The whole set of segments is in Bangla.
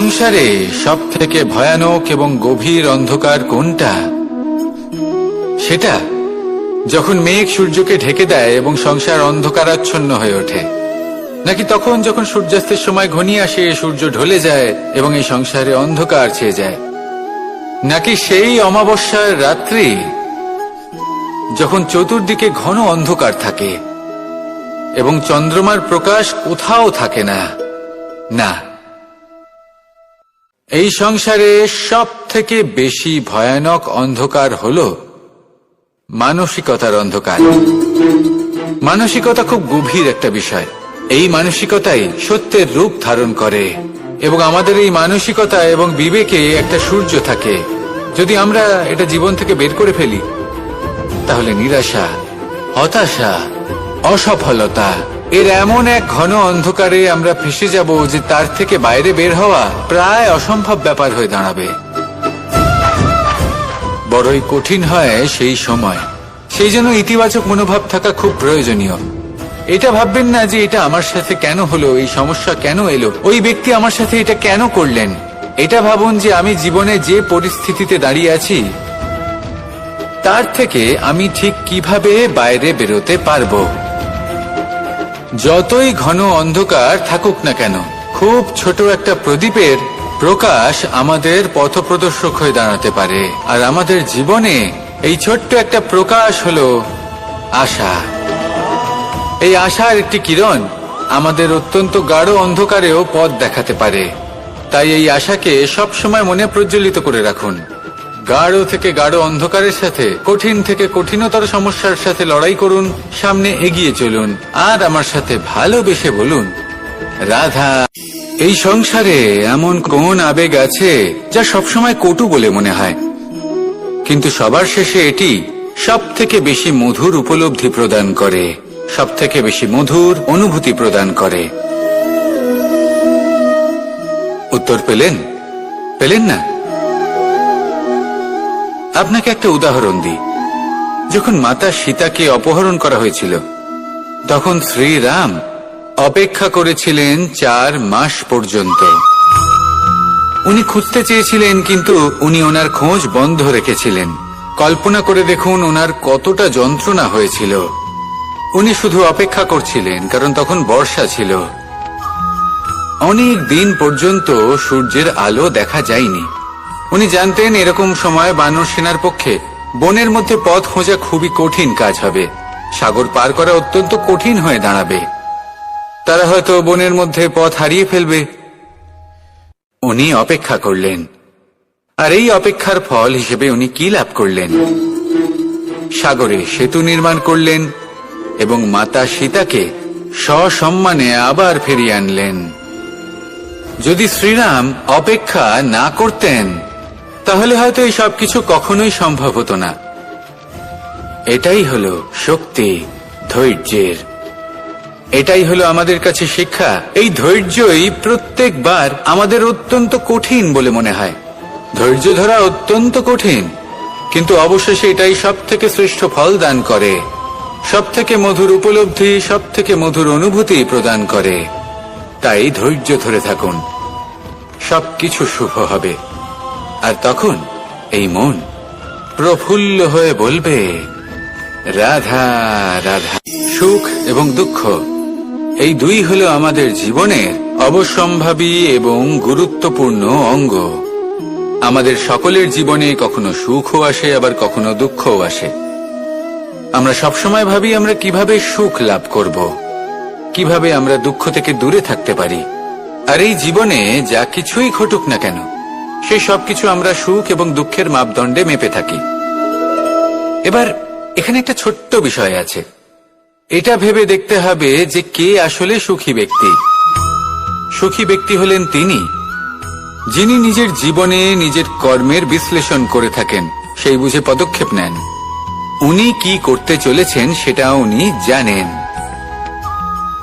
সংসারে সব থেকে ভয়ানক এবং গভীর অন্ধকার কোনটা? সেটা যখন মেঘ সূর্যকে ঢেকে দেয় এবং সংসার অন্ধকারাচ্ছন্ন হয়ে ওঠে, নাকি তখন যখন সূর্যাস্তের সময় ঘনিয়ে আসে, সূর্য ঢলে যায় এবং এই সংসারে অন্ধকার ছেয়ে যায়, নাকি সেই অমাবস্যার রাত্রি যখন চতুর্দিকে ঘন অন্ধকার থাকে এবং চন্দ্রমার প্রকাশ কোথাও থাকে না? না, এই সংসারে সব থেকে বেশি ভয়ানক অন্ধকার হল মানসিকতার অন্ধকার। মানসিকতা খুব গভীর একটা বিষয়। এই মানসিকতাই সত্যের রূপ ধারণ করে এবং আমাদের এই মানসিকতা এবং বিবেকে একটা সূর্য থাকে। যদি আমরা এটা জীবন থেকে বের করে ফেলি, তাহলে নিরাশা, হতাশা, অসফলতা এর এমন এক ঘন অন্ধকারে আমরা ফেসে যাব যে তার থেকে বাইরে বের হওয়া প্রায় অসম্ভব ব্যাপার হয়ে দাঁড়াবে। বড়ই কঠিন হয় সেই সময়। সেই জন্য ইতিবাচক মনোভাব থাকা খুব প্রয়োজনীয়। এটা ভাববেন না যে এটা আমার সাথে কেন হলো, এই সমস্যা কেন এলো, ওই ব্যক্তি আমার সাথে এটা কেন করলেন। এটা ভাবুন যে আমি জীবনে যে পরিস্থিতিতে দাঁড়িয়ে আছি তার থেকে আমি ঠিক কিভাবে বাইরে বেরোতে পারবো। যতই ঘন অন্ধকার থাকুক না কেন, খুব ছোট একটা প্রদীপের প্রকাশ আমাদের পথপ্রদর্শক হয়ে দাঁড়াতে পারে। আর আমাদের জীবনে এই ছোট্ট একটা প্রকাশ হলো আশা। এই আশার একটি কিরণ আমাদের অত্যন্ত গাঢ় অন্ধকারেও পথ দেখাতে পারে। তাই এই আশাকে সবসময় মনে প্রজ্বলিত করে রাখুন। গাঢ় থেকে গাঢ় অন্ধকারের সাথে, কঠিন থেকে কঠিনতর সমস্যার সাথে লড়াই করুন, সামনে এগিয়ে চলুন, আর আমার সাথে ভালোবেসে বলুন, রাধা। এই সংসারে এমন কোন আবেগ আছে যা সবসময় কটু বলে মনে হয়, কিন্তু সবার শেষে এটি সব থেকে বেশি মধুর উপলব্ধি প্রদান করে, সব থেকে বেশি মধুর অনুভূতি প্রদান করে। উত্তর পেলেন? পেলেন না? আপনাকে একটা উদাহরণ দিই। যখন মাতা সীতাকে অপহরণ করা হয়েছিল, তখন শ্রীরাম অপেক্ষা করেছিলেন 4 মাস পর্যন্ত। উনি খুঁজতে চেয়েছিলেন, কিন্তু উনি ওনার খোঁজ বন্ধ রেখেছিলেন। কল্পনা করে দেখুন ওনার কতটা যন্ত্রণা হয়েছিল। উনি শুধু অপেক্ষা করছিলেন, কারণ তখন বর্ষা ছিল। অনেক দিন পর্যন্ত সূর্যের আলো দেখা যায়নি। উনি জানতেন এরকম সময় বানর সেনার পক্ষে বনের মধ্যে পথ খোঁজা খুবই কঠিন কাজ হবে। সাগর পার করা অত্যন্ত কঠিন হয়ে দাঁড়াবে। তারা হয়তো বনের মধ্যে পথ হারিয়ে ফেলবে। উনি অপেক্ষা করলেন, আর এই অপেক্ষার ফল হিসেবে উনি কি লাভ করলেন? সাগরে সেতু নির্মাণ করলেন এবং মাতা সীতাকে সসম্মানে আবার ফিরিয়ে আনলেন। যদি শ্রীরাম অপেক্ষা না করতেন, তাহলে হয়তো এই সবকিছু কখনোই সম্ভব হতো না। এটাই হলো শক্তি ধৈর্যের। এটাই হলো আমাদের কাছে শিক্ষা। এই ধৈর্যই প্রত্যেকবার আমাদের অত্যন্ত কঠিন বলে মনে হয়। ধৈর্য ধরা অত্যন্ত কঠিন, কিন্তু অবশেষে এটাই সব থেকে শ্রেষ্ঠ ফল দান করে, সব থেকে মধুর উপলব্ধি, সব থেকে মধুর অনুভূতি প্রদান করে। তাই ধৈর্য ধরে থাকুন, সবকিছু শুভ হবে। আর তখন এই মন প্রফুল্ল হয়ে বলবে, রাধা রাধা। সুখ এবং দুঃখ এই দুই হলো আমাদের জীবনের অবশ্যম্ভাবী এবং গুরুত্বপূর্ণ অঙ্গ। আমাদের সকলের জীবনে কখনো সুখও আসে, আবার কখনো দুঃখও আসে। আমরা সবসময় ভাবি আমরা কিভাবে সুখ লাভ করব, কিভাবে আমরা দুঃখ থেকে দূরে থাকতে পারি। আর এই জীবনে যা কিছুই ঘটুক না কেন, সেই সবকিছু আমরা সুখ এবং দুঃখের মাপদণ্ডে মেপে থাকি। এবার এখানে একটা ছোট্ট বিষয় আছে। এটা ভেবে দেখতে হবে যে কে আসলে সুখী ব্যক্তি। সুখী ব্যক্তি হলেন তিনি, যিনি নিজের জীবনে নিজের কর্মের বিশ্লেষণ করে থাকেন, সেই বুঝে পদক্ষেপ নেন। উনি কি করতে চলেছেন সেটা উনি জানেন।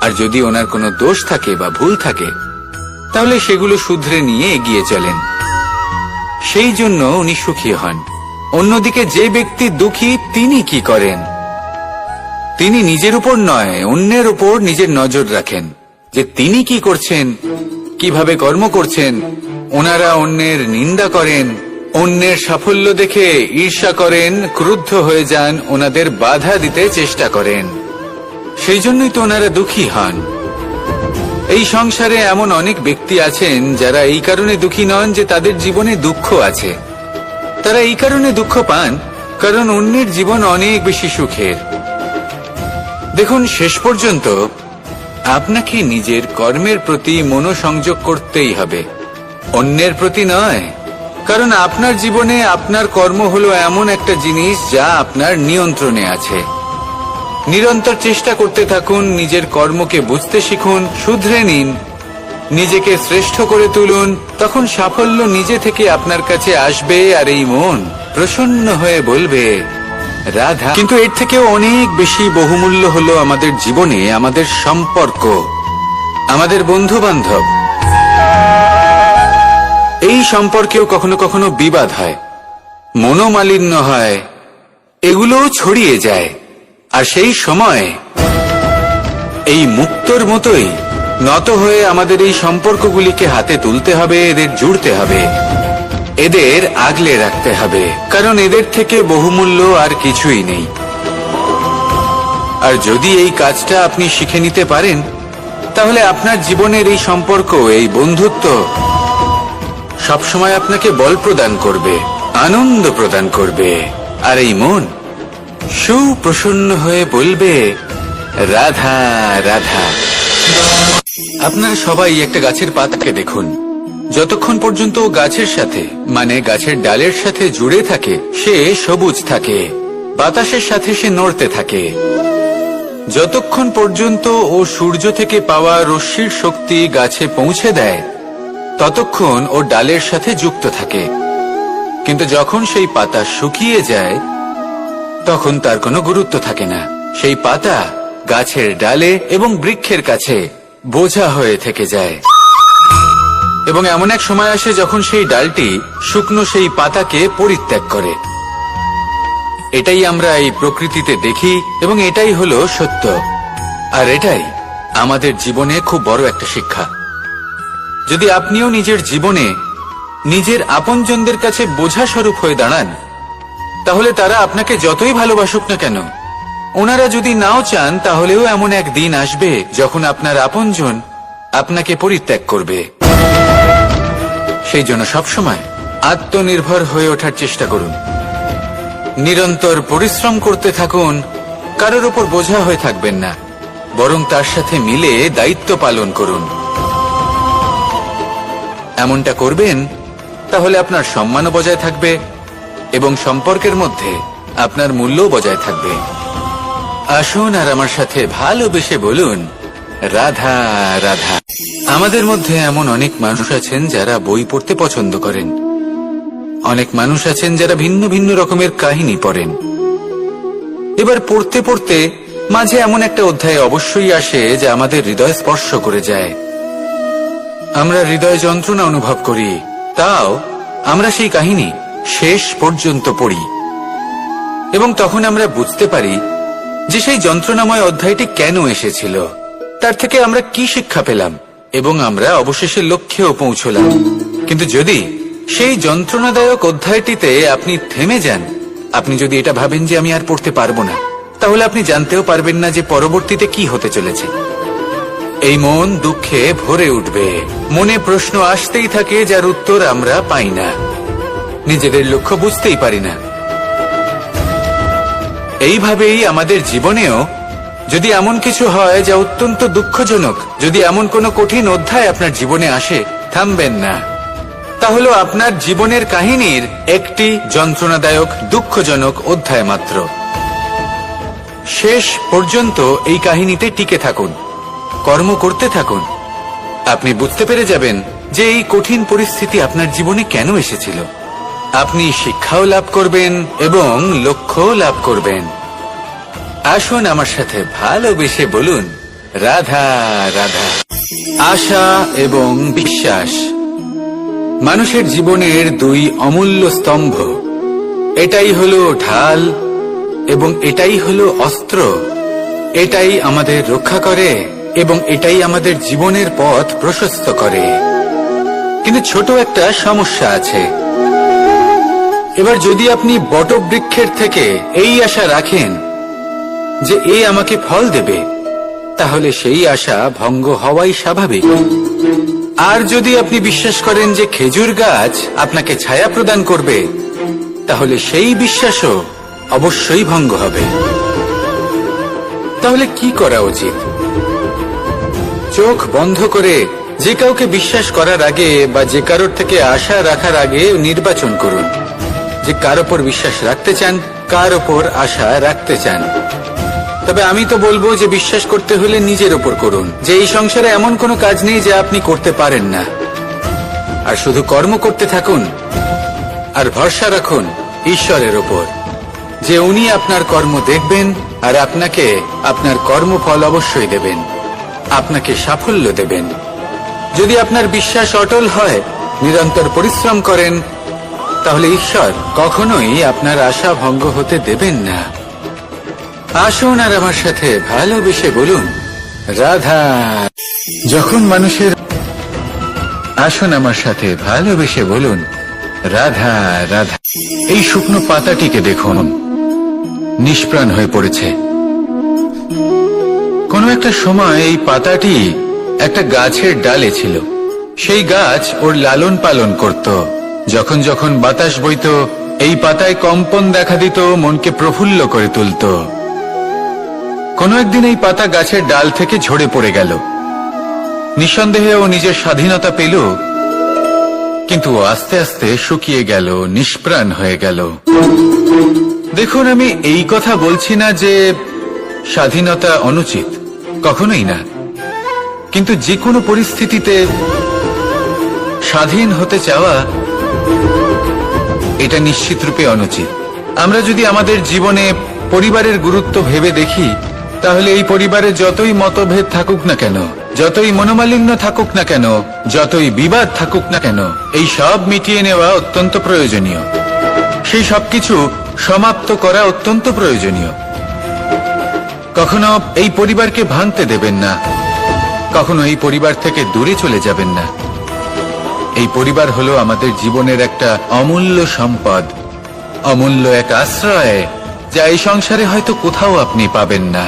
আর যদি ওনার কোনো দোষ থাকে বা ভুল থাকে, তাহলে সেগুলো শুধরে নিয়ে এগিয়ে চলেন। সেই জন্য উনি সুখী হন। অন্যদিকে যে ব্যক্তি দুঃখী, তিনি কি করেন? তিনি নিজের উপর নয়, অন্যের উপর নিজের নজর রাখেন, যে তিনি কি করছেন, কিভাবে কর্ম করছেন, ওনারা অন্যের নিন্দা করেন, অন্যের সাফল্য দেখে ঈর্ষা করেন, ক্রুদ্ধ হয়ে যান, ওনাদের বাধা দিতে চেষ্টা করেন। সেই জন্যই তো ওনারা দুঃখী হন। এই সংসারে এমন অনেক ব্যক্তি আছেন যারা এই কারণে দুঃখী নন যে তাদের জীবনে দুঃখ আছে। তারা এই কারণে দুঃখ পান কারণ অন্যের জীবন অনেক বেশি সুখের। দেখুন, শেষ পর্যন্ত আপনাকে নিজের কর্মের প্রতি মনোসংযোগ করতেই হবে, অন্যের প্রতি নয়। কারণ আপনার জীবনে আপনার কর্ম হলো এমন একটা জিনিস যা আপনার নিয়ন্ত্রণে আছে। নিরন্তর চেষ্টা করতে থাকুন, নিজের কর্মকে বুঝতে শিখুন, শুধরে নিন, নিজেকে শ্রেষ্ঠ করে তুলুন। তখন সাফল্য নিজে থেকে আপনার কাছে আসবে আর এই মন প্রসন্ন হয়ে বলবে রাধা। কিন্তু এর থেকেও অনেক বেশি বহুমূল্য হলো আমাদের জীবনে আমাদের সম্পর্ক, আমাদের বন্ধু বান্ধব। এই সম্পর্কেও কখনো কখনো বিবাদ হয়, মনোমালিন্য হয়, এগুলোও ছড়িয়ে যায়। আর সেই সময় এই মুক্তোর মতোই নত হয়ে আমাদের এই সম্পর্কগুলিকে হাতে তুলতে হবে, এদের জুড়তে হবে, এদের আগলে রাখতে হবে, কারণ এদের থেকে বহুমূল্য আর কিছুই নেই। আর যদি এই কাজটা আপনি শিখে নিতে পারেন, তাহলে আপনার জীবনের এই সম্পর্ক, এই বন্ধুত্ব সবসময় আপনাকে বল প্রদান করবে, আনন্দ প্রদান করবে। আর এই মন সুপ্রসন্ন হয়ে বলবে রাধা রাধা। আপনারা সবাই একটা গাছের পাতাকে দেখুন, যতক্ষণ পর্যন্ত ও গাছের সাথে মানে গাছের ডালের সাথে জুড়ে থাকে সে সবুজ থাকে, বাতাসের সাথে সে নড়তে থাকে। যতক্ষণ পর্যন্ত ও সূর্য থেকে পাওয়া রশ্মির শক্তি গাছে পৌঁছে দেয় ততক্ষণ ও ডালের সাথে যুক্ত থাকে। কিন্তু যখন সেই পাতা শুকিয়ে যায় তখন তার কোনো গুরুত্ব থাকে না। সেই পাতা গাছের ডালে এবং বৃক্ষের কাছে বোঝা হয়ে থেকে যায়। এবং এমন এক সময় আসে যখন সেই ডালটি শুকনো সেই পাতাকে পরিত্যাগ করে। এটাই আমরা এই প্রকৃতিতে দেখি এবং এটাই হলো সত্য। আর এটাই আমাদের জীবনে খুব বড় একটা শিক্ষা। যদি আপনিও নিজের জীবনে নিজের আপনজনদের কাছে বোঝা স্বরূপ হয়ে দাঁড়ান, তাহলে তারা আপনাকে যতই ভালোবাসুক না কেন, ওনারা যদি নাও চান, তাহলেও এমন এক দিন আসবে যখন আপনার আপনজন আপনাকে পরিত্যাগ করবে। সেই জন্য সবসময় আত্মনির্ভর হয়ে ওঠার চেষ্টা করুন, নিরন্তর পরিশ্রম করতে থাকুন, কারোর উপর বোঝা হয়ে থাকবেন না, বরং তার সাথে মিলে দায়িত্ব পালন করুন। এমনটা করবেন তাহলে আপনার সম্মানও বজায় থাকবে এবং সম্পর্কের মধ্যে আপনার মূল্যও বজায় থাকবে। আসুন আর আমার সাথে ভালোবেসে বলুন রাধা রাধা। আমাদের মধ্যে এমন অনেক মানুষ আছেন যারা বই পড়তে পছন্দ করেন, অনেক মানুষ আছেন যারা ভিন্ন ভিন্ন রকমের কাহিনী পড়েন। এবার পড়তে পড়তে মাঝে এমন একটা অধ্যায় অবশ্যই আসে যা আমাদের হৃদয় স্পর্শ করে যায়। আমরা হৃদয় যন্ত্রণা অনুভব করি, তাও আমরা সেই কাহিনী শেষ পর্যন্ত পড়ি এবং তখন আমরা বুঝতে পারি যে সেই যন্ত্রণাময় অধ্যায়টি কেন এসেছিল, তার থেকে আমরা কি শিক্ষা পেলাম এবং আমরা অবশেষে লক্ষ্যেও পৌঁছলাম। কিন্তু যদি সেই যন্ত্রণাদায়ক অধ্যায়টিতে আপনি থেমে যান, আপনি যদি এটা ভাবেন যে আমি আর পড়তে পারবো না, তাহলে আপনি জানতেও পারবেন না যে পরবর্তীতে কি হতে চলেছে। এই মন দুঃখে ভরে উঠবে, মনে প্রশ্ন আসতেই থাকে যার উত্তর আমরা পাই না, নিজেদের লক্ষ্য বুঝতেই পারি না। এইভাবেই আমাদের জীবনেও যদি এমন কিছু হয় যা অত্যন্ত দুঃখজনক, যদি এমন কোনো কঠিন অধ্যায় আপনার জীবনে আসে, থামবেন না। তাহলে আপনার জীবনের কাহিনীর একটি যন্ত্রণাদায়ক দুঃখজনক অধ্যায় মাত্র। শেষ পর্যন্ত এই কাহিনীতে টিকে থাকুন, কর্ম করতে থাকুন। আপনি বুঝতে পেরে যাবেন যে এই কঠিন পরিস্থিতি আপনার জীবনে কেন এসেছিল। আপনি শিক্ষাও লাভ করবেন এবং লক্ষ্যও লাভ করবেন। আসুন আমার সাথে ভালোবেসে বলুন রাধা রাধা। আশা এবং বিশ্বাস মানুষের জীবনের দুই অমূল্য স্তম্ভ। এটাই হলো ঢাল এবং এটাই হলো অস্ত্র। এটাই আমাদের রক্ষা করে এবং এটাই আমাদের জীবনের পথ প্রশস্ত করে। কিন্তু ছোট একটা সমস্যা আছে। এবার যদি আপনি বটবৃক্ষের থেকে এই আশা রাখেন যে এ আমাকে ফল দেবে, তাহলে সেই আশা ভঙ্গ হওয়াই স্বাভাবিক। আর যদি আপনি বিশ্বাস করেন যে খেজুর গাছ আপনাকে ছায়া প্রদান করবে, তাহলে সেই বিশ্বাসও অবশ্যই ভঙ্গ হবে। তাহলে কি করা উচিত? চোখ বন্ধ করে যে কাউকে বিশ্বাস করার আগে বা যে কারোর থেকে আশা রাখার আগে নির্বাচন করুন যে কার ওপর বিশ্বাস রাখতে চান, কার ওপর আশা রাখতে চান। তবে আমি তো বলবো যে বিশ্বাস করতে হলে নিজের ওপর করুন, যে এই সংসারে এমন কোনো কাজ নেই যা আপনি করতে পারেন না। আর শুধু কর্ম করতে থাকুন আর ভরসা রাখুন ঈশ্বরের ওপর, যে উনি আপনার কর্ম দেখবেন আর আপনাকে আপনার কর্মফল অবশ্যই দেবেন, আপনাকে সাফল্য দেবেন। যদি আপনার বিশ্বাস অটল হয়, নিরন্তর পরিশ্রম করেন, তাহলে ঈশ্বর কখনোই আপনার আশা ভঙ্গ হতে দেবেন না। আসুন আর আমার সাথে ভালোবেসে বলুন রাধা। যখন মানুষের আসুন আমার সাথে ভালোবেসে বলুন রাধা রাধা। এই শুকনো পাতাটিকে দেখুন, নিষ্প্রাণ হয়ে পড়েছে। কোনো একটা সময় এই পাতাটি একটা গাছের ডালে ছিল। সেই গাছ ওর লালন পালন করত। যখন যখন বাতাস বইত, এই পাতায় কম্পন দেখা দিত, মনকে প্রফুল্ল করে তুলত। কোনো একদিন এই পাতা গাছের ডাল থেকে ঝরে পড়ে গেল। নিঃসন্দেহে ও নিজের স্বাধীনতা পেল, কিন্তু আস্তে আস্তে শুকিয়ে গেল, নিষ্প্রাণ হয়ে গেল। দেখুন, আমি এই কথা বলছি না যে স্বাধীনতা অনুচিত, কখনোই না। কিন্তু যে কোনো পরিস্থিতিতে স্বাধীন হতে চাওয়া এটা নিশ্চিত রূপে অনুচিত। আমরা যদি আমাদের জীবনে পরিবারের গুরুত্ব ভেবে দেখি, তাহলে এই পরিবারে যতই মতভেদ থাকুক না কেন, যতই মনোমালিন্য থাকুক না কেন, যতই বিবাদ থাকুক না কেন, এই সব মিটিয়ে নেওয়া অত্যন্ত প্রয়োজনীয়। সেই সবকিছু সমাপ্ত করা অত্যন্ত প্রয়োজনীয়। কখনো এই পরিবারকে ভাঙতে দেবেন না, কখনো এই পরিবার থেকে দূরে চলে যাবেন না। এই পরিবার হলো আমাদের জীবনের একটা অমূল্য সম্পদ, অমূল্য এক আশ্রয়, যা এই সংসারে হয়তো কোথাও আপনি পাবেন না।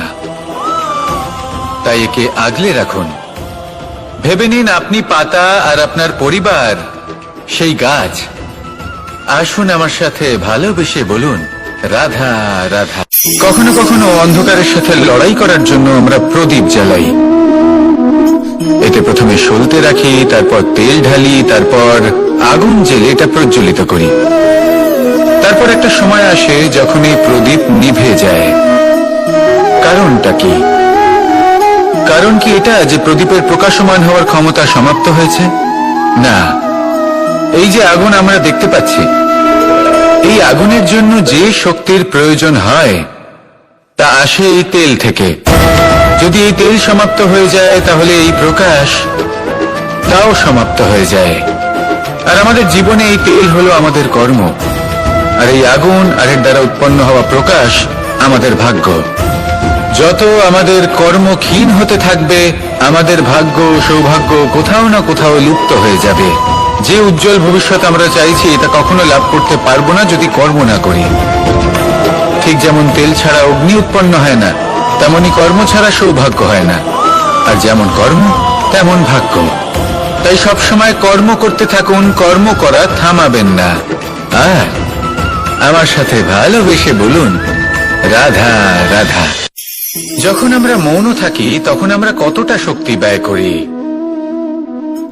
তাই একে আগলে রাখুন। ভেবে নিন আপনি পাতা আর আপনার পরিবার সেই গাছ। আসুন আমার সাথে ভালোবেসে বলুন রাধা রাধা। কখনো কখনো অন্ধকারের সাথে লড়াই করার জন্য আমরা প্রদীপ জ্বালাই। এতে প্রথমে সলতে রাখি, তারপর তেল ঢালি, তারপর আগুন জেলে এটা প্রজ্বলিত করি। তারপর একটা সময় আসে যখন এই প্রদীপ নিভে যায়। কারণটা কি? কারণ কি এটা যে প্রদীপের প্রকাশমান হওয়ার ক্ষমতা সমাপ্ত হয়েছে? না, এই যে আগুন আমরা দেখতে পাচ্ছি, এই আগুনের জন্য যে শক্তির প্রয়োজন হয় তা আসে এই তেল থেকে। যদি এই তেল সমাপ্ত হয়ে যায়, তাহলে এই প্রকাশ তাও সমাপ্ত হয়ে যায়। আর আমাদের জীবনে এই তেল হলো আমাদের কর্ম, আর এই আগুন আর এর দ্বারা উৎপন্ন হওয়া প্রকাশ আমাদের ভাগ্য। যত আমাদের কর্ম ক্ষীণ হতে থাকবে, আমাদের ভাগ্য সৌভাগ্য কোথাও না কোথাও লুপ্ত হয়ে যাবে। যে উজ্জ্বল ভবিষ্যৎ আমরা চাইছি, তা কখনো লাভ করতে পারবো না যদি কর্ম না করি। ঠিক যেমন তেল ছাড়া অগ্নি উৎপন্ন হয় না, তেমনি কর্ম ছাড়া সৌভাগ্য হয় না। আর যেমন কর্ম তেমন ভাগ্য। তাই সবসময় কর্ম করতে থাকুন, কর্ম করা থামাবেন না। আর আমার সাথে ভালোবেসে বলুন রাধা রাধা। যখন আমরা মৌন থাকি, তখন আমরা কতটা শক্তি ব্যয় করি,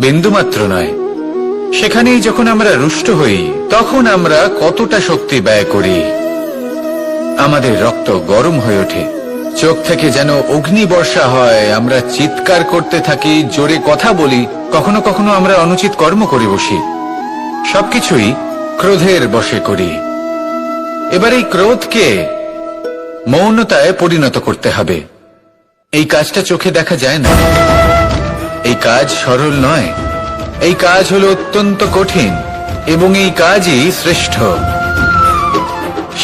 বিন্দুমাত্র নয়। সেখানেই যখন আমরা রুষ্ট হই, তখন আমরা কতটা শক্তি ব্যয় করি। আমাদের রক্ত গরম হয়ে ওঠে, চোখ থেকে যেন অগ্নি বর্ষা হয়, আমরা চিৎকার করতে থাকি, জোরে কথা বলি, কখনো কখনো আমরা অনুচিত কর্ম করে বসি। সবকিছুই ক্রোধের বশে করি। এবার এই ক্রোধকে মৌনতায় পরিণত করতে হবে। এই কাজটা চোখে দেখা যায় না, এই কাজ সরল নয়, এই কাজ হলো অত্যন্ত কঠিন, এবং এই কাজই শ্রেষ্ঠ।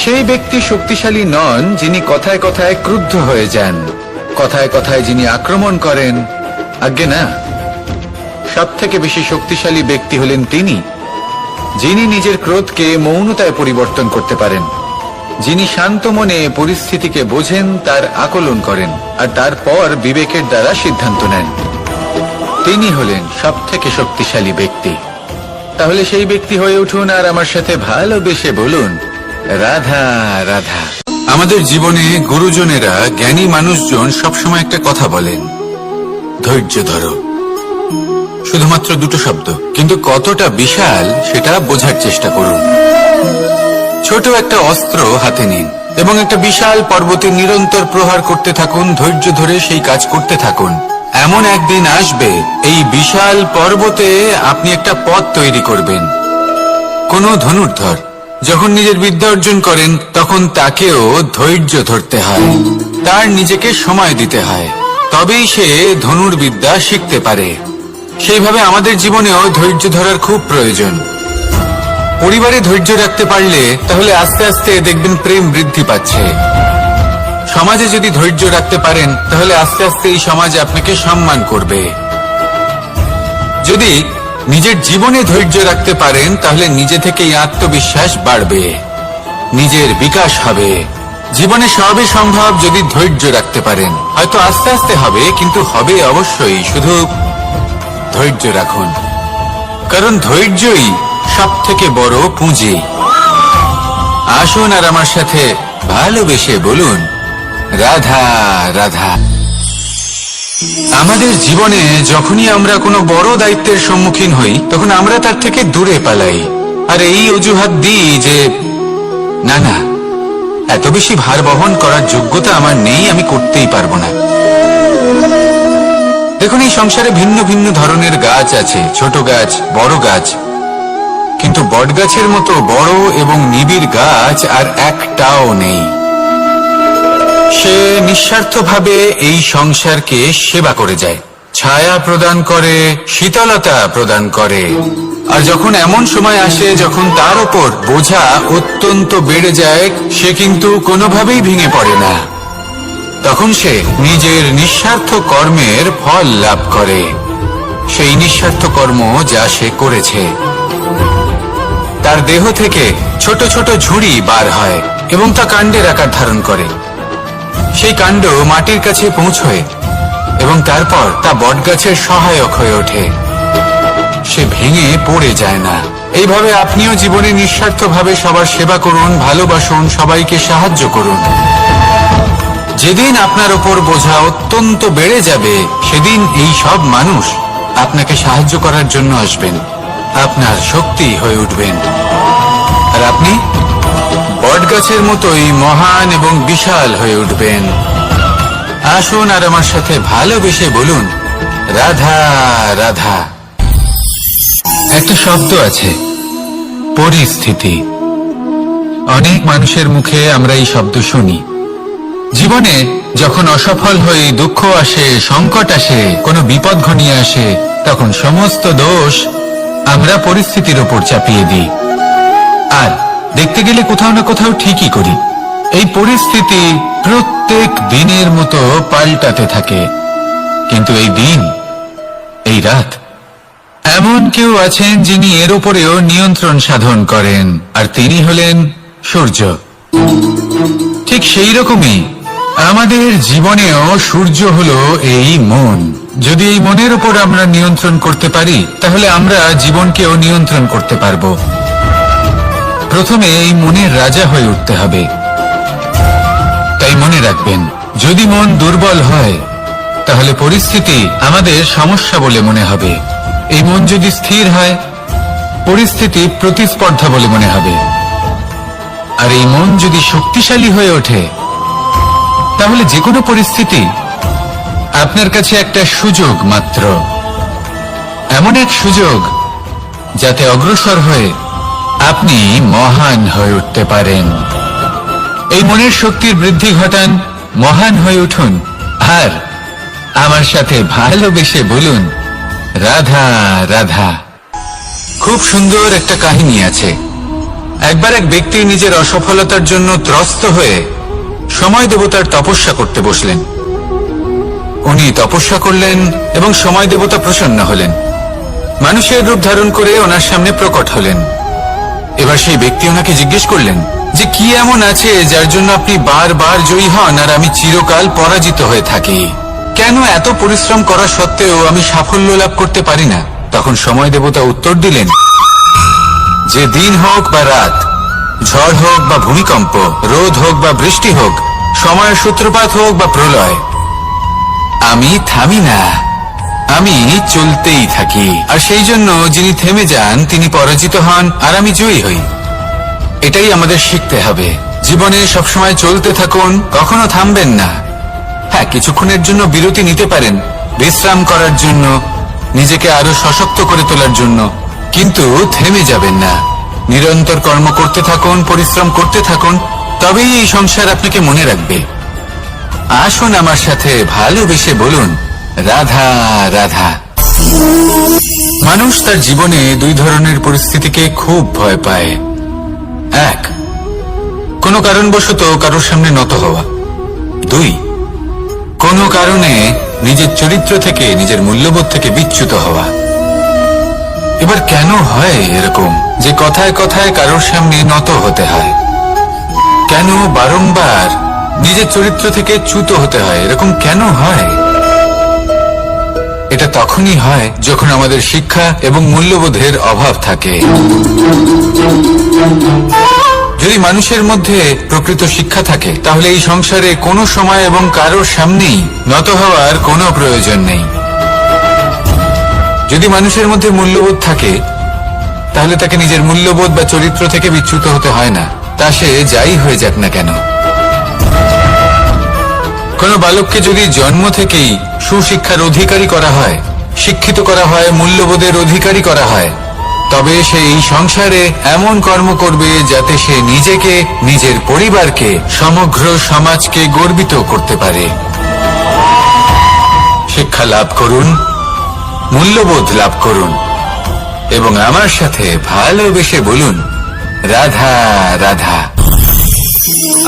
সেই ব্যক্তি শক্তিশালী নন যিনি কথায় কথায় ক্রুদ্ধ হয়ে যান, কথায় কথায় যিনি আক্রমণ করেন। আজ্ঞে না, সবথেকে বেশি শক্তিশালী ব্যক্তি হলেন তিনি, যিনি নিজের ক্রোধকে মৌনতায় পরিবর্তন করতে পারেন, যিনি শান্ত মনে পরিস্থিতিকে বোঝেন, তার আকলন করেন আর তারপর বিবেকের দ্বারা সিদ্ধান্ত নেন। তিনি হলেন সবথেকে শক্তিশালী ব্যক্তি। তাহলে সেই ব্যক্তি হয়ে উঠুন আর আমার সাথে ভালোবেসে বলুন, রাধা রাধা। আমাদের জীবনে গুরুজনেরা, জ্ঞানী মানুষজন সবসময় একটা কথা বলেন, ধৈর্য ধরো। শুধুমাত্র দুটো শব্দ, কিন্তু কতটা বিশাল সেটা বোঝার চেষ্টা করুন। ছোট একটা অস্ত্র হাতে নিন এবং একটা বিশাল পর্বতে নিরন্তর প্রহার করতে থাকুন, ধৈর্য ধরে সেই কাজ করতে থাকুন। এমন একদিন আসবে এই বিশাল পর্বতে আপনি একটা পথ তৈরি করবেন। কোন ধনুর্ধর যখন নিজের বিদ্যা অর্জন করেন তখন তাকেও ধৈর্য ধরতে হয়, তার নিজেকে সময় দিতে হয়, তবেই সে ধনুর্বিদ্যা শিখতে পারে। সেইভাবে আমাদের জীবনেও ধৈর্য ধরার খুব প্রয়োজন। পরিবারে ধৈর্য রাখতে পারলে তাহলে আস্তে আস্তে দেখবেন প্রেম বৃদ্ধি পাচ্ছে। সমাজে যদি ধৈর্য রাখতে পারেন তাহলে আস্তে আস্তে এই সমাজ আপনাকে সম্মান করবে। যদি নিজের জীবনে ধৈর্য রাখতে পারেন তাহলে নিজে থেকেই আত্মবিশ্বাস বাড়বে, নিজের বিকাশ হবে। জীবনে সবই সম্ভব যদি ধৈর্য রাখতে পারেন। হয়তো আস্তে আস্তে হবে, কিন্তু হবে অবশ্যই। শুধু ধৈর্য রাখুন, কারণ ধৈর্যই সবথেকে বড় পুঁজি। আসুন আর আমার সাথে ভালোবেসে বলুন, রাধা রাধা। আমাদের জীবনে যখনই আমরা কোনো বড় দায়িত্বের সম্মুখীন হই তখন আমরা তার থেকে দূরে পালাই আর এই অজুহাত দিই যে না না, এত বেশি ভার বহন করার যোগ্যতা আমার নেই, আমি করতেই পারবো না। দেখুন, এই সংসারে ভিন্ন ভিন্ন ধরনের গাছ আছে, ছোট গাছ, বড় গাছ, কিন্তু বটগাছের মতো বড় এবং নিবিড় গাছ আর একটাও নেই। সে নিঃস্বার্থভাবে এই সংসারকে সেবা করে যায়, ছায়া প্রদান করে, শীতলতা প্রদান করে। আর যখন এমন সময় আসে যখন তার উপর বোঝা অত্যন্ত বেড়ে যায়, সে কিন্তু কোনোভাবেই ভেঙে পড়ে না। তখন সে নিজের নিঃস্বার্থ কর্মের ফল লাভ করে, সেই নিঃস্বার্থ কর্ম যা সে করেছে। তার দেহ থেকে ছোট ছোট ঝুড়ি বার হয় এবং তা কাণ্ডের আকার ধারণ করে। সেই কাণ্ড মাটির কাছে পৌঁছয় এবং তারপর তা বটগাছের সহায়ক হয়ে ওঠে, সে ভেঙে পড়ে যায় না। এইভাবে আপনিও জীবনে নিঃস্বার্থভাবে সবার সেবা করুন, ভালোবাসুন, সবাইকে সাহায্য করুন। যেদিন আপনার ওপর বোঝা অত্যন্ত বেড়ে যাবে সেদিন এই সব মানুষ আপনাকে সাহায্য করার জন্য আসবেন, আপনার শক্তি হয়ে উঠবেন, আর আপনি বটগাছের মতোই মহান এবং বিশাল হয়ে উঠবেন। আসুন আর আমার সাথে ভালোবেসে বলুন, রাধা রাধা। একটা শব্দ আছে, পরিস্থিতি। অনেক মানুষের মুখে আমরা এই শব্দ শুনি। জীবনে যখন অসফল হয়ে দুঃখ আসে, সংকট আসে, কোনো বিপদ ঘনিয়ে আসে, তখন সমস্ত দোষ আমরা পরিস্থিতির ওপর চাপিয়ে দিই। আর দেখতে গেলে কোথাও না কোথাও ঠিকই করি। এই পরিস্থিতি প্রত্যেক দিনের মতো পাল্টাতে থাকে, কিন্তু এই দিন, এই রাত, এমন কেউ আছেন যিনি এর উপরেও নিয়ন্ত্রণ সাধন করেন, আর তিনি হলেন সূর্য। ঠিক সেই রকমই আমাদের জীবনেও সূর্য হলো এই মন। যদি এই মনের উপর আমরা নিয়ন্ত্রণ করতে পারি তাহলে আমরা জীবনকেও নিয়ন্ত্রণ করতে পারবো। প্রথমে এই মনের রাজা হয়ে উঠতে হবে। তাই মনে রাখবেন, যদি মন দুর্বল হয় তাহলে পরিস্থিতি আমাদের সমস্যা বলে মনে হবে। এই মন যদি স্থির হয়, পরিস্থিতি প্রতিস্পর্ধা বলে মনে হবে। আর এই মন যদি শক্তিশালী হয়ে ওঠে তাহলে যে কোনো পরিস্থিতি আপনার কাছে একটা সুযোগ মাত্র, এমন এক সুযোগ যাতে অগ্রসর হয়ে আপনি মহান হয়ে উঠতে পারেন। এই মনের শক্তির বৃদ্ধি ঘটান, মহান হয়ে উঠুন, আর আমার সাথে ভালোবেসে বলুন, রাধা রাধা। খুব সুন্দর একটা কাহিনী আছে। একবার এক ব্যক্তি নিজের অসফলতার জন্য ত্রস্ত হয়ে সময় দেবতার তপস্যা করতে বসলেন। উনি তপস্যা করলেন এবং সময় দেবতা প্রসন্ন হলেন। মানুষের রূপ ধারণ করে ওনার সামনে প্রকট হলেন। এবার সেই ব্যক্তি ওনাকে জিজ্ঞেস করলেন যে কি এমন আছে যার জন্য আপনি বারবার জয়ী হন আর আমি চিরকাল পরাজিত হয়ে থাকি? কেন এত পরিশ্রম করা সত্ত্বেও আমি সাফল্য লাভ করতে পারি না? তখন সময় দেবতা উত্তর দিলেন যে দিন হোক বা রাত, ঝড় হোক বা ভূমিকম্প, রোদ হোক বা বৃষ্টি হোক, সময়ের সূত্রপাত হোক বা প্রলয়, আমি থামি না, আমি চলতেই থাকি। আর সেই জন্য যিনি থেমে যান তিনি পরাজিত হন আর আমি জয়ী হই। এটাই আমাদের শিখতে হবে। জীবনে সবসময় চলতে থাকুন, কখনো থামবেন না। হ্যাঁ, কিছুক্ষণের জন্য বিরতি নিতে পারেন, বিশ্রাম করার জন্য, নিজেকে আরো সশক্ত করে তোলার জন্য, কিন্তু থেমে যাবেন না। নিরন্তর কর্ম করতে থাকুন, পরিশ্রম করতে থাকুন, তবেই এই সংসার আপনাকে মনে রাখবে। আসুন আমার সাথে ভালোবেসে বলুন রাধা রাধা। মানুষ তার জীবনে দুই ধরনের পরিস্থিতিকে খুব ভয় পায়। এক, কোনো কারণবশত কারোর সামনে নত হওয়া। দুই, কোনো কারণে নিজের চরিত্র থেকে, নিজের মূল্যবোধ থেকে বিচ্যুত হওয়া। এবার কেন হয় এরকম যে কথায় কথায় কারোর সামনে নত হতে হয়? কেন বারংবার নিজের চরিত্র থেকে চ্যুত হতে হয়? এরকম কেন হয়? এটা তখনই হয় যখন আমাদের শিক্ষা এবং মূল্যবোধের অভাব থাকে। যদি মানুষের মধ্যে প্রকৃত শিক্ষা থাকে তাহলে এই সংসারে কোনো সময় এবং কারোর সামনেই নত হওয়ার কোনো প্রয়োজন নেই। যদি মানুষের মধ্যে মূল্যবোধ থাকে তাহলে তাকে নিজের মূল্যবোধ বা চরিত্র থেকে বিচ্যুত হতে হয় না, তা সে যাই হয়ে যাক না কেন। কোনো বালককে যদি জন্ম থেকেই সুশিক্ষার অধিকারী করা হয়, শিক্ষিত করা হয়, মূল্যবোধের অধিকারী করা হয়, তবে সে এই সংসারে এমন কর্ম করবে যাতে সে নিজেকে, নিজের পরিবারকে, সমগ্র সমাজকে গর্বিত করতে পারে। শিক্ষা লাভ করুন, মূল্যবোধ লাভ করুন এবং আমার সাথে ভালোবেসে বলুন রাধা রাধা।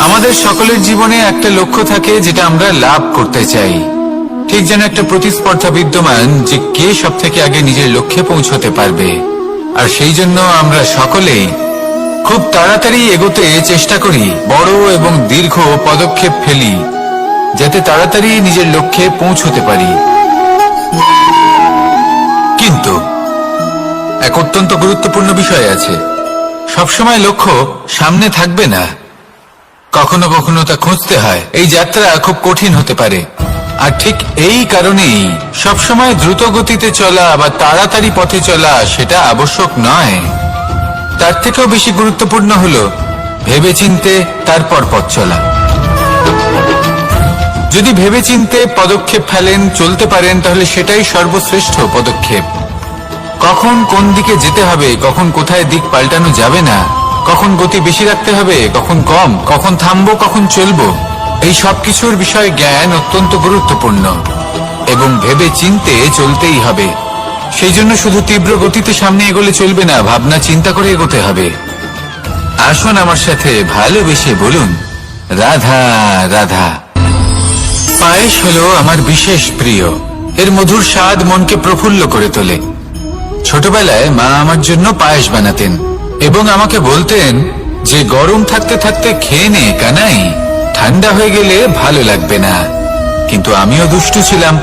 আমাদের সকলের জীবনে একটা লক্ষ্য থাকে যেটা আমরা লাভ করতে চাই। ঠিক যেন একটা প্রতিস্পর্ধা বিদ্যমান যে কে সব থেকে আগে নিজের লক্ষ্যে পৌঁছতে পারবে। আর সেই জন্য আমরা সকলেই খুব তাড়াতাড়ি এগোতে চেষ্টা করি, বড় এবং দীর্ঘ পদক্ষেপ ফেলি যাতে তাড়াতাড়ি নিজের লক্ষ্যে পৌঁছতে পারি। কিন্তু এক অত্যন্ত গুরুত্বপূর্ণ বিষয় আছে, সবসময় লক্ষ্য সামনে থাকবে না, কখনো কখনো তা খুঁজতে হয়। এই যাত্রা খুব কঠিন হতে পারে। আর ঠিক এই কারণেই সবসময় দ্রুত গতিতে চলা বা তাড়াতাড়ি পথে চলা সেটা আবশ্যক নয়। তার থেকেও বেশি গুরুত্বপূর্ণ হলো ভেবেচিন্তে তারপর পথ চলা। যদি ভেবেচিন্তে পদক্ষেপ ফেলেন, চলতে পারেন, তাহলে সেটাই সর্বশ্রেষ্ঠ পদক্ষেপ। কখন কোন দিকে যেতে হবে, কখন কোথায় দিক পাল্টানো যাবে না, কখন গতি বেশি রাখতে হবে, কখন কম, কখন থামবো, কখন চলবো, এই সব কিছুর বিষয়ে জ্ঞান অত্যন্ত গুরুত্বপূর্ণ এবং ভেবে চিন্তে চলতেই হবে। সেই জন্য শুধু তীব্র গতিতে সামনে এগোলে চলবে না, ভাবনা চিন্তা করে এগোতে হবে। আসুন আমার সাথে ভালোবেসে বলুন রাধা রাধা। পায়েস হলো আমার বিশেষ প্রিয়। এর মধুর স্বাদ মনকে প্রফুল্ল করে তোলে। ছোটবেলায় মা আমার জন্য পায়েস বানাতেন এবং আমাকে বলতেন যে গরম থাকতে থাকতে খেয়ে নে কানাই, ঠান্ডা হয়ে গেলে ভালো লাগবে না। কিন্তু আমিও দুষ্টু ছিলাম,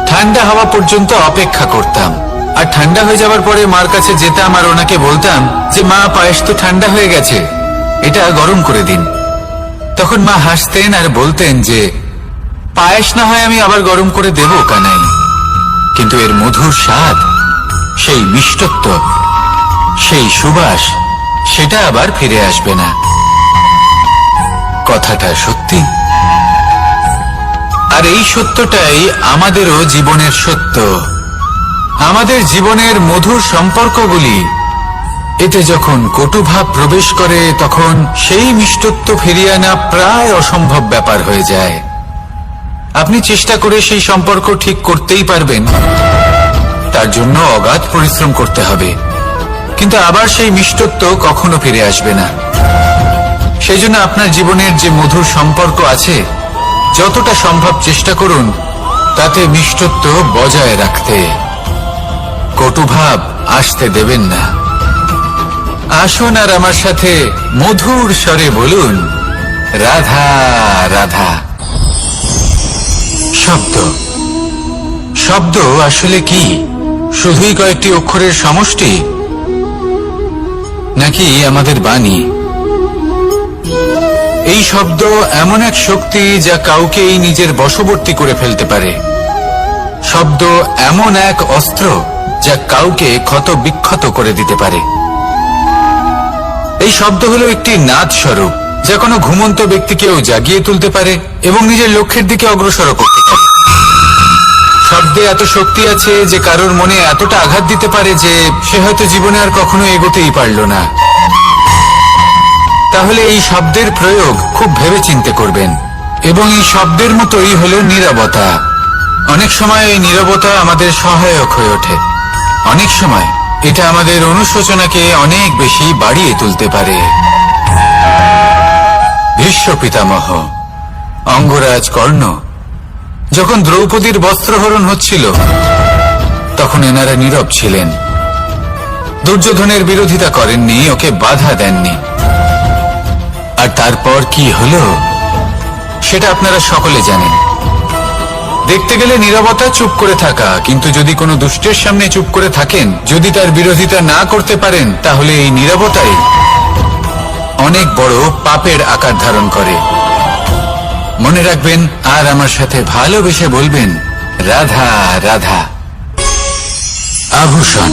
ঠান্ডা হওয়া পর্যন্ত অপেক্ষা করতাম। আর ঠান্ডা হয়ে যাওয়ার পরে মার কাছে যেতাম আর ওনাকে বলতাম যে মা, পায়েস তো ঠান্ডা হয়ে গেছে, এটা গরম করে দিন। তখন মা হাসতেন আর বলতেন যে পায়েস না হয় আমি আবার গরম করে দেব কানাই, কিন্তু এর মধুর স্বাদ, সেই মিষ্টত্ব, সেই সুবাস, সেটা আবার ফিরে আসবে না। কথাটা সত্যি। আর এই সত্যটাই আমাদেরও জীবনের সত্য। আমাদের জীবনের মধুর সম্পর্কগুলি, এতে যখন কটুভাব প্রবেশ করে তখন সেই মিষ্টত্ব ফিরিয়ে আনা প্রায় অসম্ভব ব্যাপার হয়ে যায়। আপনি চেষ্টা করে সেই সম্পর্ক ঠিক করতেই পারবেন, তার জন্য অগাধ পরিশ্রম করতে হবে, কিন্তু আবার সেই মিষ্টত্ব কখনো ফিরে আসবে না। সেই জন্য আপনার জীবনের যে মধুর সম্পর্ক আছে, যতটা সম্ভব চেষ্টা করুন তাতে মিষ্টত্ব বজায় রাখতে। কটুভাব আসতে দেবেন না। আসুন আর আমার সাথে মধুর স্বরে বলুন, রাধা রাধা। শব্দ শব্দ আসলে কি? শুধুই কয়েকটি অক্ষরের সমষ্টি, নাকি আমাদের বাণী? এই শব্দ এমন এক শক্তি যা কাউকেই নিজের বশবর্তী করে ফেলতে পারে। শব্দ এমন এক অস্ত্র যা কাউকে ক্ষত বিক্ষত করে দিতে পারে। এই শব্দ হলো একটি নাদ স্বরূপ যা কোনো ঘুমন্ত ব্যক্তিকেও জাগিয়ে তুলতে পারে এবং নিজের লক্ষ্যের দিকে অগ্রসর করতে পারে। শব্দে এত শক্তি আছে যে কারোর মনে এতটা আঘাত দিতে পারে যে সে হয়তো জীবনে আর কখনো এগোতেই পারল না। তাহলে এই শব্দের প্রয়োগ খুব ভেবেচিন্তে করবেন। এবং এই শব্দের মতোই হলো নীরবতা। অনেক সময় এই নীরবতা আমাদের সহায়ক হয়ে ওঠে। অনেক সময় এটা আমাদের অনুশোচনাকে অনেক বেশি বাড়িয়ে তুলতে পারে। ভীষ্ম পিতামহ, অঙ্গরাজ কর্ণ যখন দ্রৌপদীর বস্ত্রহরণ হচ্ছিল তখন এনারা নীরব ছিলেন। দুর্যোধনের বিরোধিতা করেননি, ওকে বাধা দেননি। আর তারপর কি হলো সেটা আপনারা সকলে জানেন। দেখতে গেলে নীরবতা চুপ করে থাকা, কিন্তু যদি কোনো দুষ্টের সামনে চুপ করে থাকেন, যদি তার বিরোধিতা না করতে পারেন, তাহলে এই নীরবতাই অনেক বড় পাপের আকার ধারণ করে। মনে রাখবেন আর আমার সাথে ভালোবেসে বলবেন, রাধা রাধা। আভূষণ।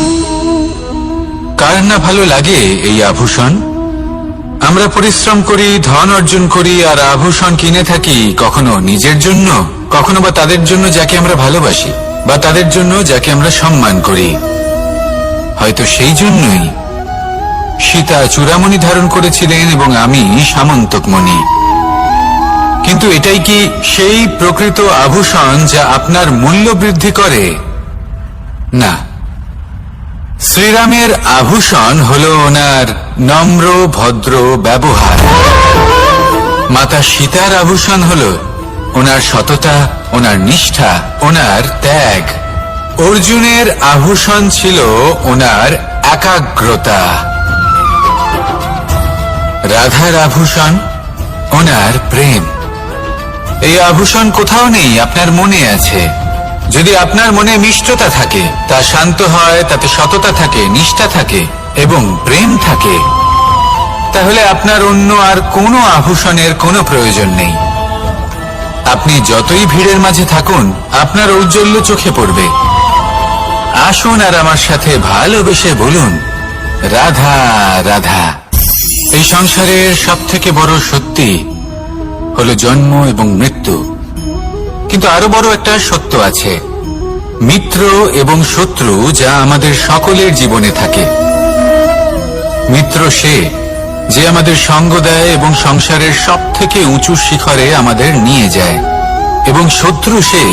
কার না ভালো লাগে এই আভূষণ? আমরা পরিশ্রম করি, ধন অর্জন করি আর আভূষণ কিনে থাকি, কখনো নিজের জন্য, কখনো বা তাদের জন্য যাকে আমরা ভালোবাসি, বা তাদের জন্য যাকে আমরা সম্মান করি। হয়তো সেই জন্যই সীতা চূড়ামণি ধারণ করেছিলেন এবং আমি সামন্তকমণি। কিন্তু এটাই কি সেই প্রকৃত আভূষণ যা আপনার মূল্য বৃদ্ধি করে? না। শ্রীরামের আভূষণ হলো ওনার নম্র ভদ্র ব্যবহার। মাতা সীতার আভূষণ হলো ওনার সততা, ওনার নিষ্ঠা, ওনার ত্যাগ। অর্জুনের আভূষণ ছিল ওনার একাগ্রতা। রাধার আভূষণ ওনার প্রেম। এই আভূষণ কোথাও নেই, আপনার মনে আছে। যদি আপনার মনে মিষ্টতা থাকে, তা শান্ত হয়, তাতে সততা থাকে, নিষ্ঠা থাকে এবং প্রেম থাকে, তাহলে আপনার অন্য আর কোনো আভূষণের কোনো প্রয়োজন নেই। আপনি যতই ভিড়ের মাঝে থাকুন, আপনার ঔজ্জ্বল্য চোখে পড়বে। আসুন আর আমার সাথে ভালোবেসে বলুন, রাধা রাধা। এই সংসারের সবথেকে বড় সত্যি হলো জন্ম এবং মৃত্যু। কিন্তু আরো বড় একটা সত্য আছে, মিত্র এবং শত্রু, যা আমাদের সকলের জীবনে থাকে। মিত্র সে যে আমাদের সঙ্গ দেয় এবং সংসারের সবথেকে উঁচু শিখরে আমাদের নিয়ে যায়, এবং শত্রু সে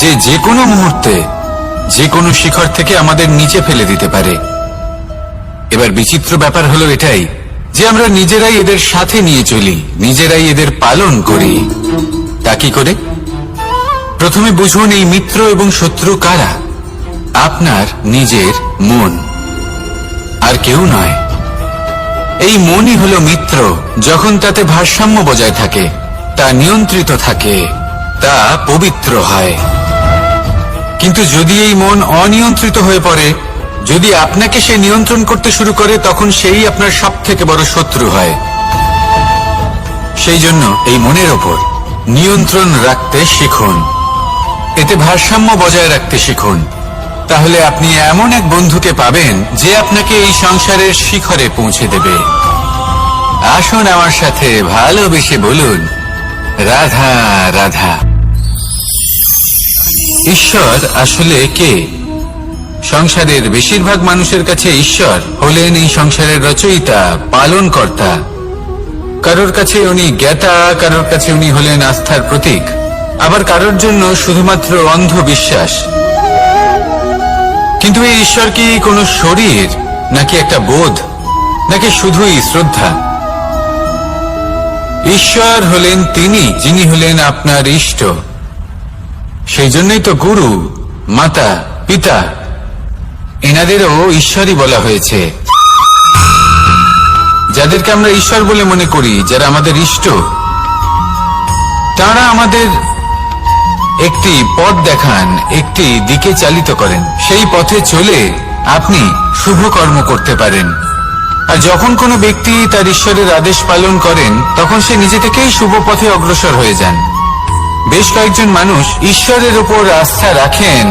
যে যে কোনো মুহূর্তে যে কোনো শিখর থেকে আমাদের নিচে ফেলে দিতে পারে। এবার বিচিত্র ব্যাপার হলো এটাই যে আমরা নিজেরাই এদের সাথে নিয়ে চলি, নিজেরাই এদের পালন করি। তা কি করে? প্রথমে বুঝুন এই মিত্র এবং শত্রু কারা। আপনার নিজের মন, আর কেউ নয়। এই মনই হলো মিত্র যখন তাতে ভারসাম্য বজায় থাকে, তা নিয়ন্ত্রিত থাকে, তা পবিত্র হয়। কিন্তু যদি এই মন অনিয়ন্ত্রিত হয়ে পড়ে, যদি আপনাকে সে নিয়ন্ত্রণ করতে শুরু করে, তখন সেই আপনার সবথেকে বড় শত্রু হয়। সেই জন্য এই মনের ওপর নিয়ন্ত্রণ রাখতে শিখুন, এতে ভারসাম্য বজায় রাখতে শিখুন। তাহলে আপনি এমন এক বন্ধুকে পাবেন যে আপনাকে এই সংসারের শিখরে পৌঁছে দেবে। আসুন আমার সাথে ভালোবেসে বলুন, রাধা রাধা। ঈশ্বর আসলে কে? সংসারের বেশিরভাগ মানুষের কাছে ঈশ্বর হলেন এই সংসারের রচয়িতা, পালনকর্তা। কারোর কাছে উনি জ্ঞাতা, কারোর কাছে উনি হলেন আস্থার প্রতীক, আবার কারোর জন্য শুধুমাত্র অন্ধবিশ্বাস। কিন্তু এই ঈশ্বর কি কোনো শরীর, নাকি একটা বোধ, নাকি শুধুই শ্রদ্ধা? ঈশ্বর হলেন তিনি যিনি হলেন আপনার ইষ্ট। সেই জন্যই তো গুরু, মাতা, পিতা এনাদেরও ঈশ্বরই বলা হয়েছে। যাদেরকে আমরা ঈশ্বর বলে মনে করি, যারা আমাদের ইষ্ট, তারা আমাদের একটি পথ দেখান, একটি দিকে চালিত করেন। সেই পথে চলে আপনি শুভ কর্ম করতে পারেন। আর যখন কোনো ব্যক্তি তার ঈশ্বরের আদেশ পালন করেন, তখন সে নিজে থেকেই শুভ পথে অগ্রসর হয়ে যান। বেশ কয়েকজন মানুষ ঈশ্বরের উপর আস্থা রাখেন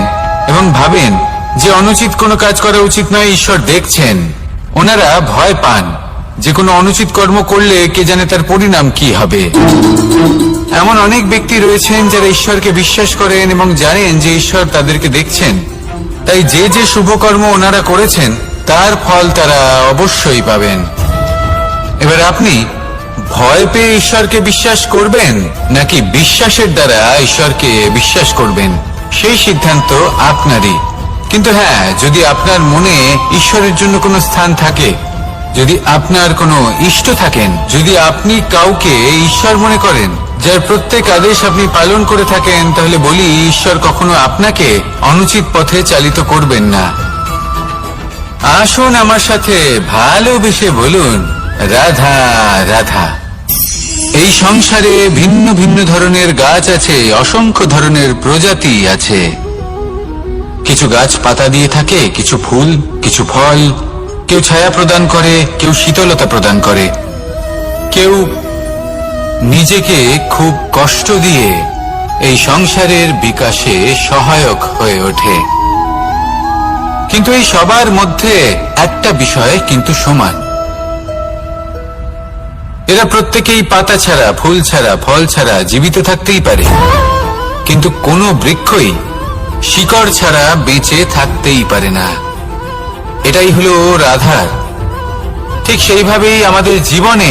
এবং ভাবেন যে অনুচিত কোনো কাজ করা উচিত নয়, ঈশ্বর দেখছেন। ওনারা ভয় পান যে কোনো অনুচিত কর্ম করলে কে জানে তার পরিণাম কি হবে। এমন অনেক ব্যক্তি রয়েছেন যারা ঈশ্বরকে বিশ্বাস করেন এবং জানেন যে ঈশ্বর তাদেরকে দেখছেন। তাই যে যে শুভ কর্ম ওনারা করেছেন তার ফল তারা অবশ্যই পাবেন। এবার আপনি ভয় পেয়ে ঈশ্বরকে বিশ্বাস করবেন নাকি বিশ্বাসের দ্বারা ঈশ্বরকে বিশ্বাস করবেন, সেই সিদ্ধান্ত আপনারই। কিন্তু হ্যাঁ, যদি আপনার মনে ঈশ্বরের জন্য কোনো স্থান থাকে, যদি আপনার কোনো ইষ্ট থাকেন, যদি আপনি কাউকে ঈশ্বর মনে করেন, যার প্রত্যেক আদেশ আপনি পালন করে থাকেন, তাহলে বলি ঈশ্বর কখনো আপনাকে অনুচিত পথে চালিত করবেন না। আসুন আমার সাথে ভালোবেসে বলুন, রাধা রাধা। এই সংসারে ভিন্ন ভিন্ন ধরনের গাছ আছে, অসংখ্য ধরনের প্রজাতি আছে। কিছু গাছ পাতা দিয়ে থাকে, কিছু ফুল, কিছু ফল। কেউ ছায়া প্রদান করে, কেউ শীতলতা প্রদান করে, কেউ নিজেকে খুব কষ্ট দিয়ে এই সংসারের বিকাশে সহায়ক হয়ে ওঠে। কিন্তু এই সবার মধ্যে একটা বিষয় কিন্তু সমান, এরা প্রত্যেকেই পাতা ছাড়া, ফুল ছাড়া, ফল ছাড়া জীবিত থাকতেই পারে, কিন্তু কোনো বৃক্ষই শিকড় ছাড়া বেঁচে থাকতেই পারে না। এটাই হলো রাধার। ঠিক সেইভাবেই আমাদের জীবনে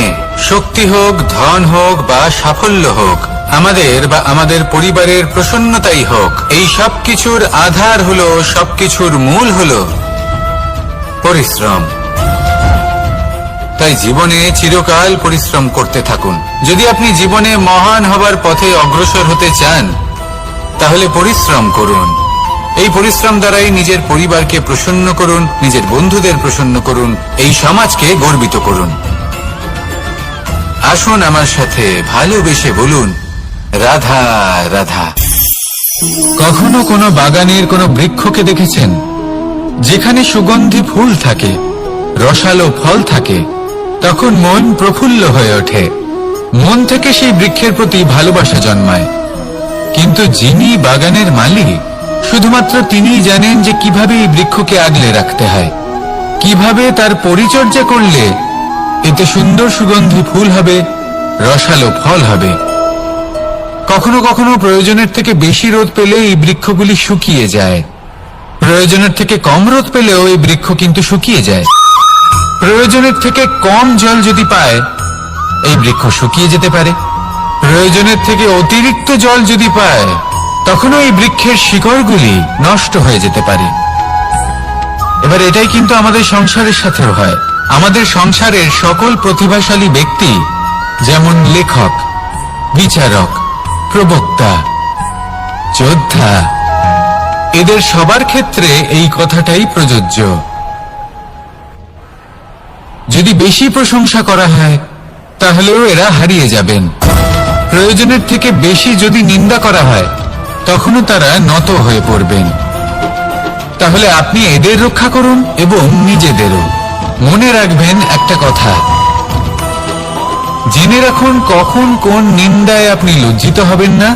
শক্তি হোক, ধন হোক বা সাফল্য হোক, আমাদের বা আমাদের পরিবারের প্রসন্নতাই হোক, এই সব কিছুর আধার হলো, সবকিছুর মূল হলো পরিশ্রম। তাই জীবনে চিরকাল পরিশ্রম করতে থাকুন। যদি আপনি জীবনে মহান হবার পথে অগ্রসর হতে চান, তাহলে পরিশ্রম করুন। এই পরিশ্রম দ্বারাই নিজের পরিবারকে প্রসন্ন করুন, নিজের বন্ধুদের প্রসন্ন করুন, এই সমাজকে গর্বিত করুন। আসুন আমার সাথে ভালোবেসে বলুন, রাধা রাধা। কখনো কোনো বাগানের কোনো বৃক্ষকে দেখেছেন যেখানে সুগন্ধি ফুল থাকে, রসালো ফল থাকে? তখন মন প্রফুল্ল হয়ে ওঠে, মন থেকে সেই বৃক্ষের প্রতি ভালোবাসা জন্মায়। কিন্তু যিনি বাগানের মালিক, শুধুমাত্র তিনিই জানেন যে কিভাবে এই বৃক্ষকে আগলে রাখতে হয়, কিভাবে তার পরিচর্যা করলে এতে সুন্দর সুগন্ধি ফুল হবে, রসালো ফল হবে। কখনো কখনো প্রয়োজনের থেকে বেশি রোদ পেলে এই বৃক্ষগুলি শুকিয়ে যায়, প্রয়োজনের থেকে কম রোদ পেলেও এই বৃক্ষ কিন্তু শুকিয়ে যায়। প্রয়োজনের থেকে কম জল যদি পায়, এই বৃক্ষ শুকিয়ে যেতে পারে। প্রয়োজনের থেকে অতিরিক্ত জল যদি পায়, তখনও এই বৃক্ষের শিকড়গুলি নষ্ট হয়ে যেতে পারে। এবার এটাই কিন্তু আমাদের সংসারের সাথেও হয়। আমাদের সংসারের সকল প্রতিভাশালী ব্যক্তি, যেমন লেখক, বিচারক, প্রবক্তা, যোদ্ধা, এদের সবার ক্ষেত্রে এই কথাটাই প্রযোজ্য। যদি বেশি প্রশংসা করা হয়, তাহলেও এরা হারিয়ে যাবেন। প্রয়োজনের থেকে বেশি যদি নিন্দা করা হয়, তখনও তারা নত হয়ে পড়বেন। তাহলে আপনি এদের রক্ষা করুন এবং নিজেদেরও। মনে রাখবেন একটা কথা, জেনে রাখুন কখন কোন নিন্দায় আপনি লজ্জিত হবেন না,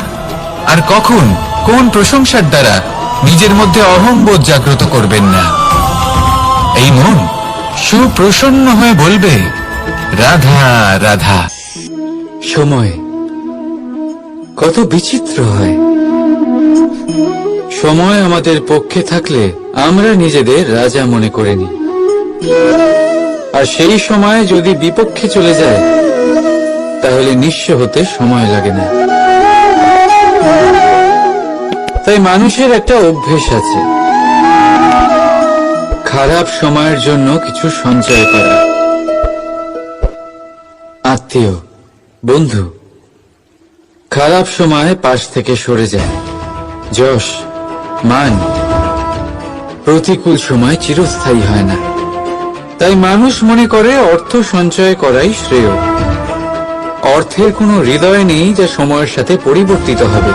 আর কখন কোন প্রশংসার দ্বারা নিজের মধ্যে অহংবোধ জাগ্রত করবেন না। এই মন সুপ্রসন্ন হয়ে বলবে, রাধা রাধা। সময় কত বিচিত্র হয়। সময় আমাদের পক্ষে থাকলে আমরা নিজেদের রাজা মনে করে নিই, আর সেই সময় যদি বিপক্ষে চলে যায়, তাহলে নিঃস্ব হতে সময় লাগে না। তাই মানুষের একটা অভ্যেস আছে, খারাপ সময়ের জন্য কিছু সঞ্চয় করা। আত্মীয়, বন্ধু খারাপ সময় পাশ থেকে সরে যায়, যশ, মান প্রতিকূল সময় চিরস্থায়ী হয় না। তাই মানুষ মনে করে অর্থ সঞ্চয় করাই শ্রেয়। অর্থের কোনো হৃদয় নেই যা সময়ের সাথে পরিবর্তিত হবে।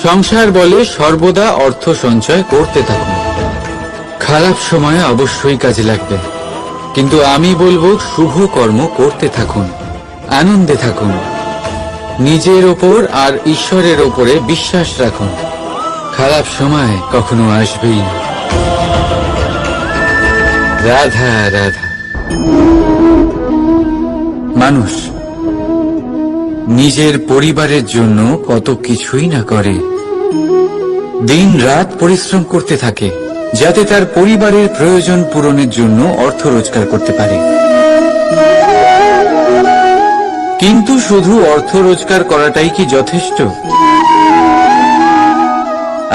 সংসার বলে সর্বদা অর্থ সঞ্চয় করতে থাকুন। খারাপ সময়ে অবশ্যই কাজে লাগবে, কিন্তু আমি বলবো শুভ কর্ম করতে থাকুন, আনন্দে থাকুন, নিজের ওপর আর ঈশ্বরের ওপরে বিশ্বাস রাখুন। খারাপ সময় কখনো আসবেই না। রাধা রাধা। মানুষ নিজের পরিবারের জন্য কত কিছুই না করে, দিন রাত পরিশ্রম করতে থাকে যাতে তার পরিবারের প্রয়োজন পূরণের জন্য অর্থ রোজগার করতে পারে। কিন্তু শুধু অর্থ রোজগার করাটাই কি যথেষ্ট?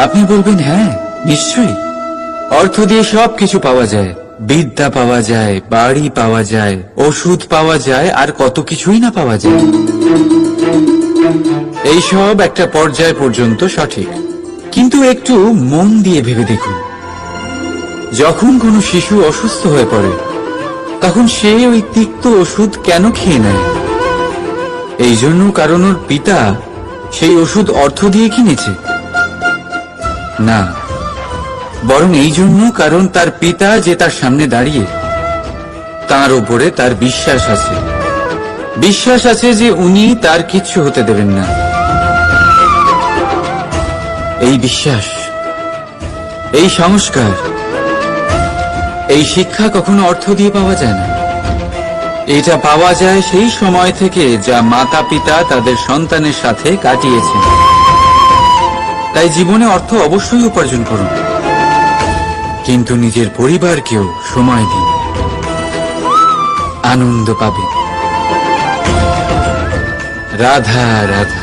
আপনি বলবেন হ্যাঁ, নিশ্চয়ই। অর্থ দিয়ে সবকিছু পাওয়া যায়, বিদ্যা পাওয়া যায়, বাড়ি পাওয়া যায়, ওষুধ পাওয়া যায়, আর কত কিছুই না পাওয়া যায়। এইসব একটা পর্যায় পর্যন্ত সঠিক, কিন্তু একটু মন দিয়ে ভেবে দেখুন, যখন কোনো শিশু অসুস্থ হয়ে পড়ে তখন সে ওই তিক্ত ওষুধ কেন খেয়ে নেয়? এই জন্য কারণ ওর পিতা সেই ওষুধ অর্থ দিয়ে কিনেছে? না, বরং এই জন্য কারণ তার পিতা যে তার সামনে দাঁড়িয়ে, তার উপরে তার বিশ্বাস আছে। বিশ্বাস আছে যে উনি তার কিচ্ছু হতে দেবেন না। এই বিশ্বাস, এই সংস্কার, এই শিক্ষা কখনো অর্থ দিয়ে পাওয়া যায় না। এটা পাওয়া যায় সেই সময় থেকে যা মাতা পিতা তাদের সন্তানের সাথে কাটিয়েছেন। তাই জীবনে অর্থ অবশ্যই উপার্জন করুন, কিন্তু নিজের পরিবারকেও সময় দিন, আনন্দ পাবেন। রাধা রাধা।